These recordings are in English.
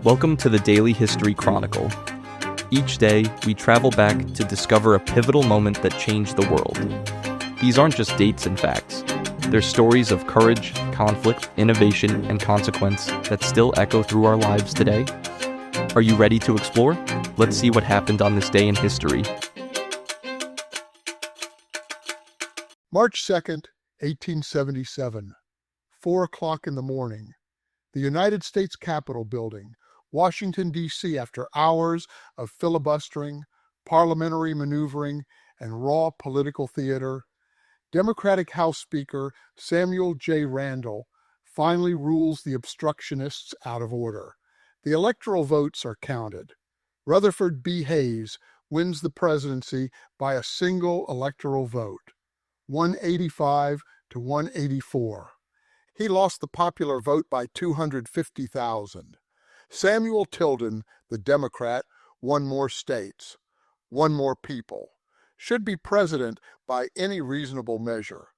Welcome to the Daily History Chronicle. Each day, we travel back to discover a pivotal moment that changed the world. These aren't just dates and facts. They're stories of courage, conflict, innovation, and consequence that still echo through our lives today. Are you ready to explore? Let's see what happened on this day in history. March 2nd, 1877, 4 o'clock in the morning. The United States Capitol Building, Washington, D.C. After hours of filibustering, parliamentary maneuvering, and raw political theater, Democratic House Speaker Samuel J. Randall finally rules the obstructionists out of order. The electoral votes are counted. Rutherford B. Hayes wins the presidency by a single electoral vote, 185 to 184. He lost the popular vote by 250,000. Samuel Tilden, the Democrat, won more states, won more people, should be president by any reasonable measure.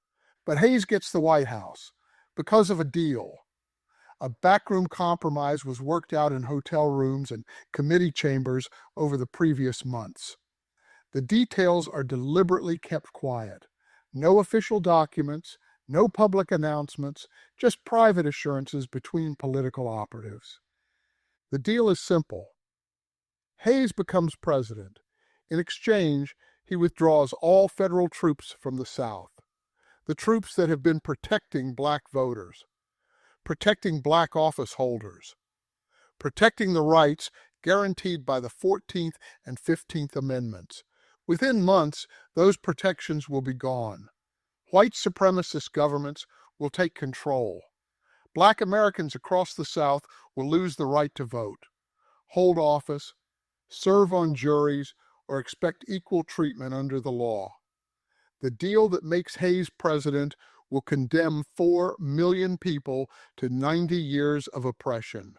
But Hayes gets the White House because of a deal. A backroom compromise was worked out in hotel rooms and committee chambers over the previous months. The details are deliberately kept quiet. No official documents, no public announcements, just private assurances between political operatives. The deal is simple. Hayes becomes president. In exchange, he withdraws all federal troops from the South, the troops that have been protecting black voters, protecting black office holders, protecting the rights guaranteed by the 14th and 15th Amendments. Within months, those protections will be gone. White supremacist governments will take control. Black Americans across the South will lose the right to vote, hold office, serve on juries, or expect equal treatment under the law. The deal that makes Hayes president will condemn 4 million people to 90 years of oppression.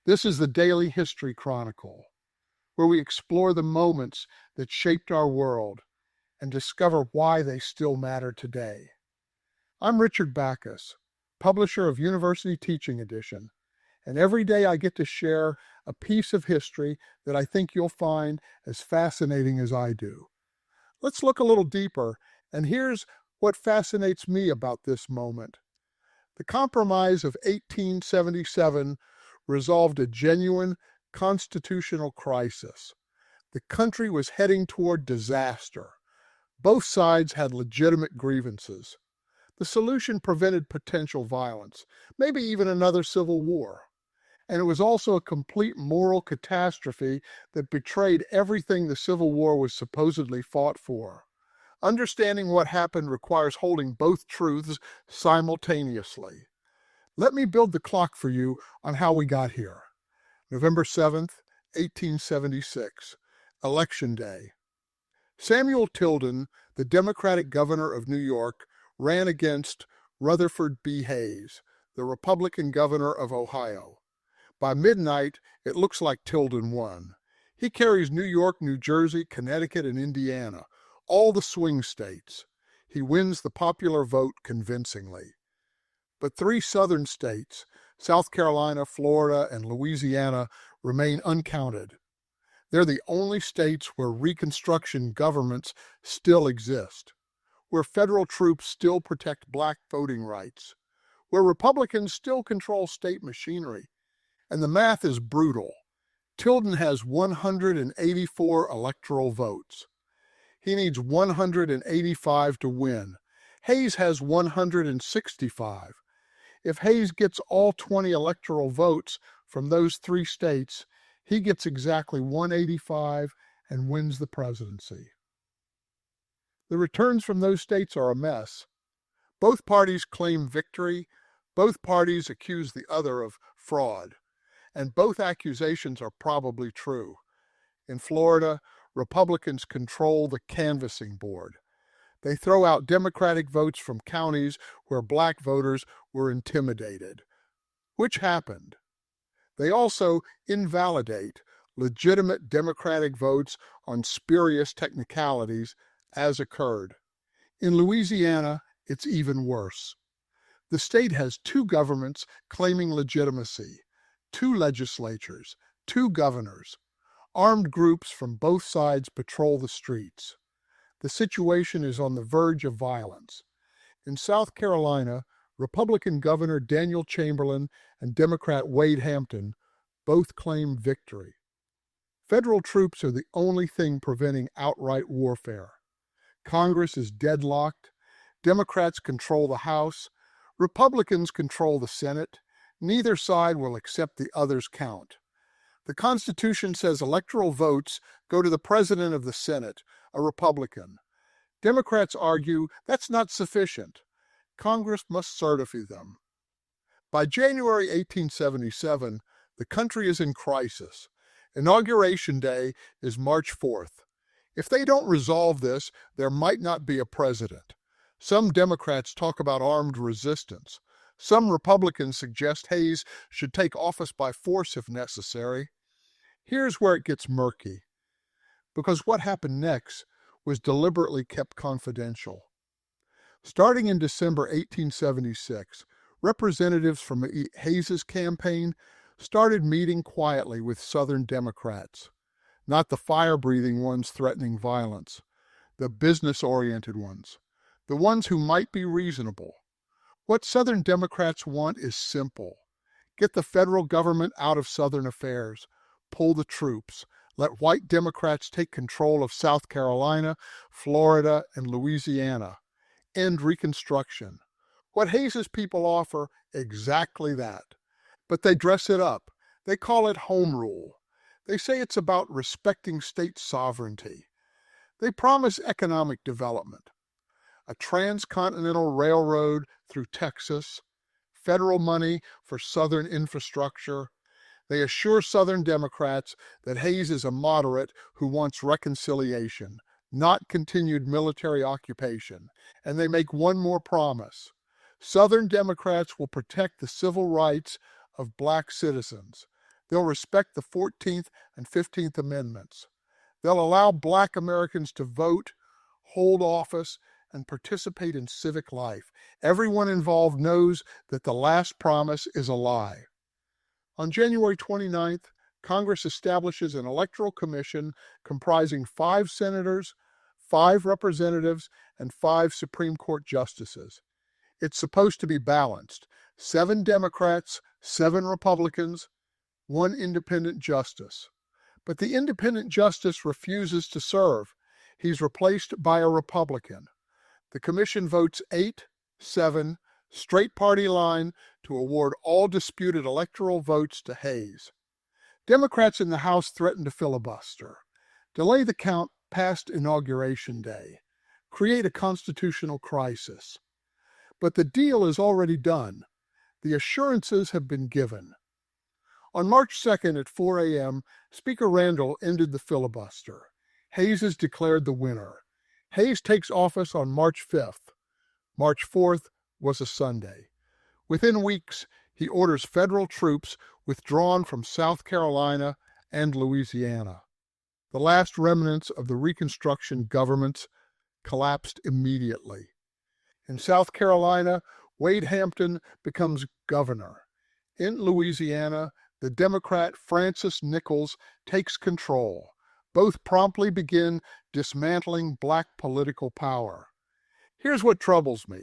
This is the Daily History Chronicle, where we explore the moments that shaped our world and discover why they still matter today. I'm Richard Backus, publisher of University Teaching Edition, and every day I get to share a piece of history that I think you'll find as fascinating as I do. Let's look a little deeper, and here's what fascinates me about this moment. The Compromise of 1877 resolved a genuine constitutional crisis. The country was heading toward disaster. Both sides had legitimate grievances. The solution prevented potential violence, maybe even another civil war. And it was also a complete moral catastrophe that betrayed everything the Civil War was supposedly fought for. Understanding what happened requires holding both truths simultaneously. Let me build the clock for you on how we got here. November 7th, 1876, Election Day. Samuel Tilden, the Democratic governor of New York, ran against Rutherford B. Hayes, the Republican governor of Ohio. By midnight, it looks like Tilden won. He carries New York, New Jersey, Connecticut, and Indiana, all the swing states. He wins the popular vote convincingly. But 3 southern states, South Carolina, Florida, and Louisiana, remain uncounted. They're the only states where Reconstruction governments still exist, where federal troops still protect black voting rights, where Republicans still control state machinery. And the math is brutal. Tilden has 184 electoral votes. He needs 185 to win. Hayes has 165. If Hayes gets all 20 electoral votes from those 3 states, he gets exactly 185 and wins the presidency. The returns from those states are a mess. Both parties claim victory. Both parties accuse the other of fraud. And both accusations are probably true. In Florida, Republicans control the canvassing board. They throw out Democratic votes from counties where black voters were intimidated. Which happened? They also invalidate legitimate Democratic votes on spurious technicalities, as occurred. In Louisiana, it's even worse. The state has 2 governments claiming legitimacy, 2 legislatures, 2 governors. Armed groups from both sides patrol the streets. The situation is on the verge of violence. In South Carolina, Republican Governor Daniel Chamberlain and Democrat Wade Hampton both claim victory. Federal troops are the only thing preventing outright warfare. Congress is deadlocked. Democrats control the House. Republicans control the Senate. Neither side will accept the other's count. The Constitution says electoral votes go to the President of the Senate, a Republican. Democrats argue that's not sufficient. Congress must certify them. By January 1877, the country is in crisis. Inauguration Day is March 4th. If they don't resolve this, there might not be a president. Some Democrats talk about armed resistance. Some Republicans suggest Hayes should take office by force if necessary. Here's where it gets murky, because what happened next was deliberately kept confidential. Starting in December 1876, representatives from Hayes's campaign started meeting quietly with Southern Democrats, not the fire-breathing ones threatening violence, the business-oriented ones, the ones who might be reasonable. What Southern Democrats want is simple. Get the federal government out of Southern affairs, pull the troops, let white Democrats take control of South Carolina, Florida, and Louisiana, end Reconstruction. What Hayes's people offer, exactly that. But they dress it up. They call it home rule. They say it's about respecting state sovereignty. They promise economic development, a transcontinental railroad through Texas, federal money for Southern infrastructure. They assure Southern Democrats that Hayes is a moderate who wants reconciliation, not continued military occupation. And they make one more promise. Southern Democrats will protect the civil rights of black citizens. They'll respect the 14th and 15th Amendments. They'll allow black Americans to vote, hold office, and participate in civic life. Everyone involved knows that the last promise is a lie. On January 29th, Congress establishes an electoral commission comprising 5 senators, 5 representatives, and 5 Supreme Court justices. It's supposed to be balanced. 7 Democrats, 7 Republicans, 1 independent justice. But the independent justice refuses to serve. He's replaced by a Republican. The commission votes 8-7, straight party line, to award all disputed electoral votes to Hayes. Democrats in the House threaten to filibuster, delay the count past Inauguration Day, create a constitutional crisis. But the deal is already done. The assurances have been given. On March 2nd at 4 a.m., Speaker Randall ended the filibuster. Hayes is declared the winner. Hayes takes office on March 5th. March 4th was a Sunday. Within weeks, he orders federal troops withdrawn from South Carolina and Louisiana. The last remnants of the Reconstruction governments collapsed immediately. In South Carolina, Wade Hampton becomes governor. In Louisiana, the Democrat Francis Nichols takes control. Both promptly begin dismantling black political power. Here's what troubles me.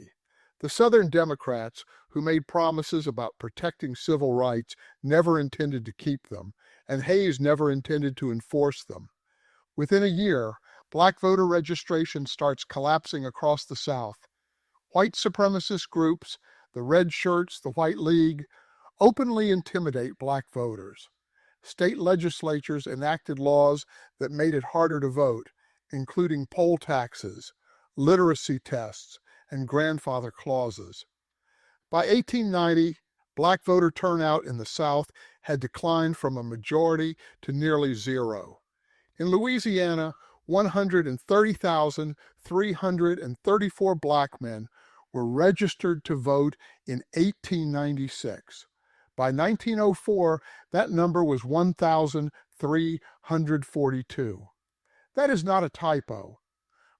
The Southern Democrats, who made promises about protecting civil rights, never intended to keep them, and Hayes never intended to enforce them. Within a year, black voter registration starts collapsing across the South. White supremacist groups, the Red Shirts, the White League, openly intimidate black voters. State legislatures enacted laws that made it harder to vote, including poll taxes, literacy tests, and grandfather clauses. By 1890, black voter turnout in the South had declined from a majority to nearly zero. In Louisiana, 130,334 black men were registered to vote in 1896. By 1904, that number was 1,342. That is not a typo.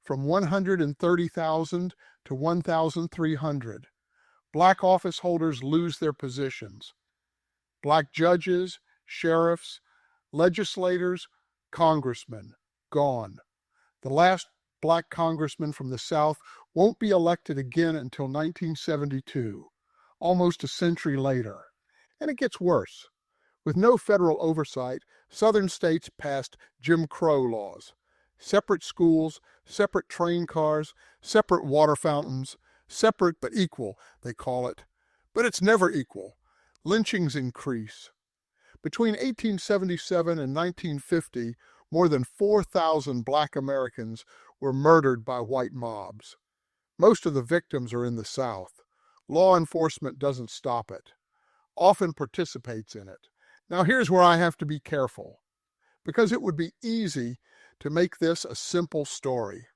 From 130,000 to 1,300. Black office holders lose their positions. Black judges, sheriffs, legislators, congressmen, gone. The last black congressman from the South won't be elected again until 1972, almost a century later. And it gets worse. With no federal oversight, Southern states passed Jim Crow laws. Separate schools, separate train cars, separate water fountains, separate but equal, they call it. But it's never equal. Lynchings increase. Between 1877 and 1950, more than 4,000 black Americans were murdered by white mobs. Most of the victims are in the South. Law enforcement doesn't stop it, often participates in it. Now here's where I have to be careful, because it would be easy to make this a simple story.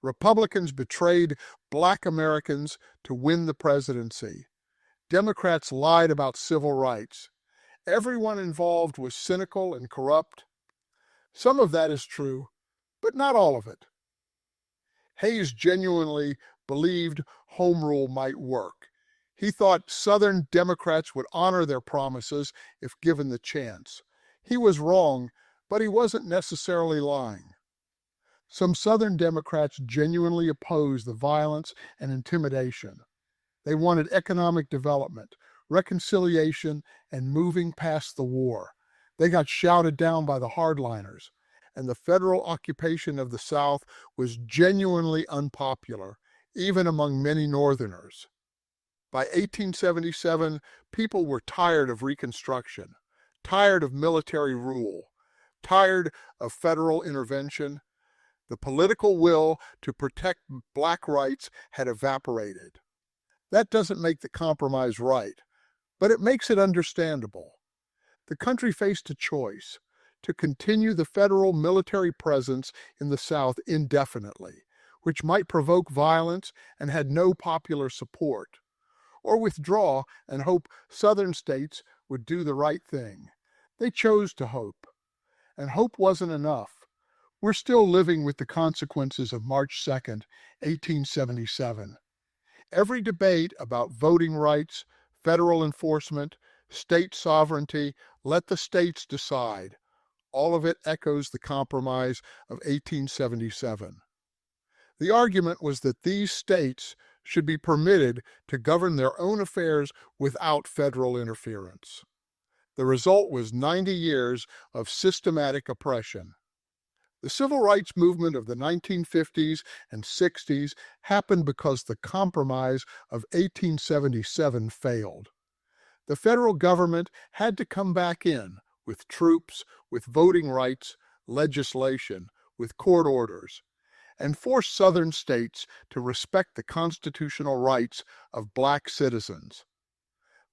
Republicans betrayed black Americans to win the presidency. Democrats lied about civil rights. Everyone involved was cynical and corrupt. Some of that is true, but not all of it. Hayes genuinely believed home rule might work. He thought Southern Democrats would honor their promises if given the chance. He was wrong, but he wasn't necessarily lying. Some Southern Democrats genuinely opposed the violence and intimidation. They wanted economic development, reconciliation, and moving past the war. They got shouted down by the hardliners, and the federal occupation of the South was genuinely unpopular, even among many Northerners. By 1877, people were tired of Reconstruction, tired of military rule, tired of federal intervention. The political will to protect black rights had evaporated. That doesn't make the compromise right, but it makes it understandable. The country faced a choice: to continue the federal military presence in the South indefinitely, which might provoke violence and had no popular support, or withdraw and hope Southern states would do the right thing. They chose to hope, and hope wasn't enough. We're still living with the consequences of March 2nd, 1877. Every debate about voting rights, federal enforcement, state sovereignty, let the states decide, all of it echoes the Compromise of 1877. The argument was that these states should be permitted to govern their own affairs without federal interference. The result was 90 years of systematic oppression. The civil rights movement of the 1950s and 60s happened because the Compromise of 1877 failed. The federal government had to come back in with troops, with voting rights, legislation, with court orders, and force Southern states to respect the constitutional rights of black citizens.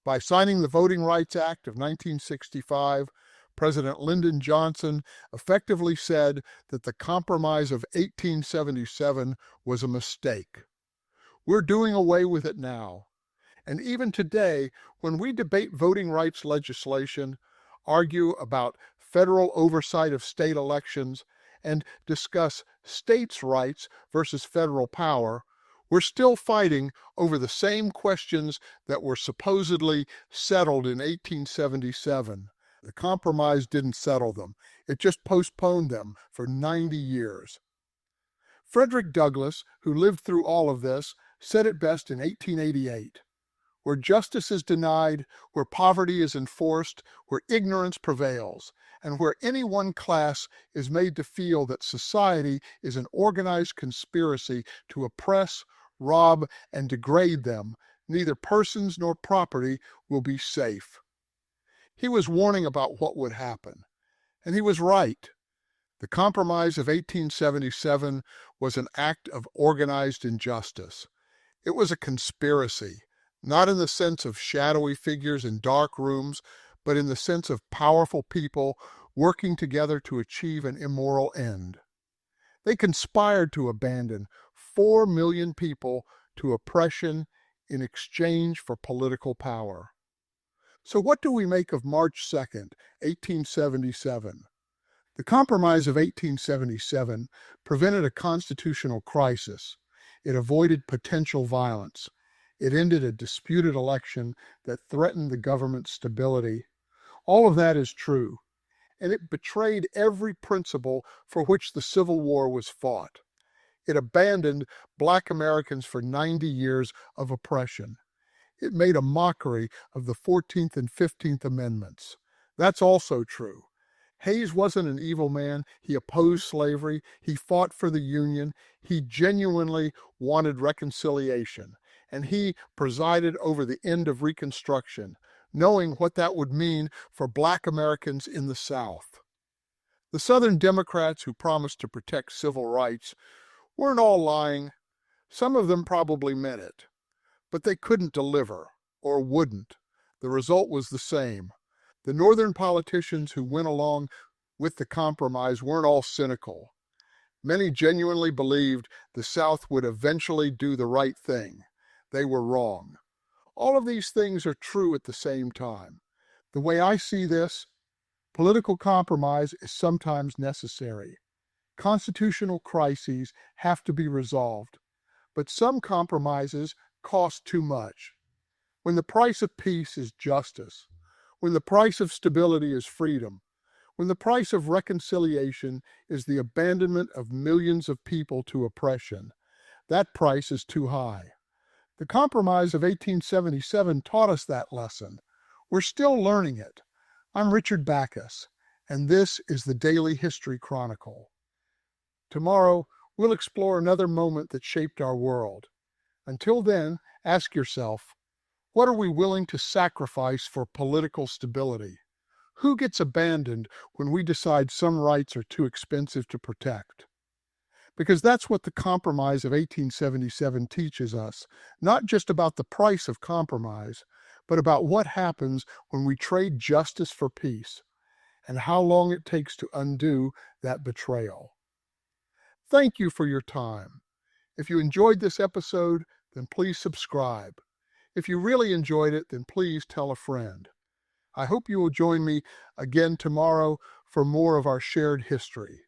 By signing the Voting Rights Act of 1965, President Lyndon Johnson effectively said that the Compromise of 1877 was a mistake. We're doing away with it now. And even today, when we debate voting rights legislation, argue about federal oversight of state elections, and discuss states' rights versus federal power, we're still fighting over the same questions that were supposedly settled in 1877. The Compromise didn't settle them. It just postponed them for 90 years. Frederick Douglass, who lived through all of this, said it best in 1888. Where justice is denied, where poverty is enforced, where ignorance prevails, and where any one class is made to feel that society is an organized conspiracy to oppress, rob, and degrade them, neither persons nor property will be safe. He was warning about what would happen, and he was right. The Compromise of 1877 was an act of organized injustice. It was a conspiracy, not in the sense of shadowy figures in dark rooms, but in the sense of powerful people working together to achieve an immoral end. They conspired to abandon 4 million people to oppression in exchange for political power. So what do we make of March 2nd, 1877? The Compromise of 1877 prevented a constitutional crisis. It avoided potential violence. It ended a disputed election that threatened the government's stability. All of that is true, and it betrayed every principle for which the Civil War was fought. It abandoned Black Americans for 90 years of oppression. It made a mockery of the 14th and 15th Amendments. That's also true. Hayes wasn't an evil man. He opposed slavery. He fought for the Union. He genuinely wanted reconciliation. And he presided over the end of Reconstruction, knowing what that would mean for Black Americans in the South. The Southern Democrats who promised to protect civil rights weren't all lying. Some of them probably meant it. But they couldn't deliver, or wouldn't. The result was the same. The Northern politicians who went along with the compromise weren't all cynical. Many genuinely believed the South would eventually do the right thing. They were wrong. All of these things are true at the same time. The way I see this, political compromise is sometimes necessary. Constitutional crises have to be resolved, but some compromises cost too much. When the price of peace is justice, when the price of stability is freedom, when the price of reconciliation is the abandonment of millions of people to oppression, that price is too high. The Compromise of 1877 taught us that lesson. We're still learning it. I'm Richard Backus, and this is the Daily History Chronicle. Tomorrow, we'll explore another moment that shaped our world. Until then, ask yourself, what are we willing to sacrifice for political stability? Who gets abandoned when we decide some rights are too expensive to protect? Because that's what the Compromise of 1877 teaches us, not just about the price of compromise, but about what happens when we trade justice for peace, and how long it takes to undo that betrayal. Thank you for your time. If you enjoyed this episode, then please subscribe. If you really enjoyed it, then please tell a friend. I hope you will join me again tomorrow for more of our shared history.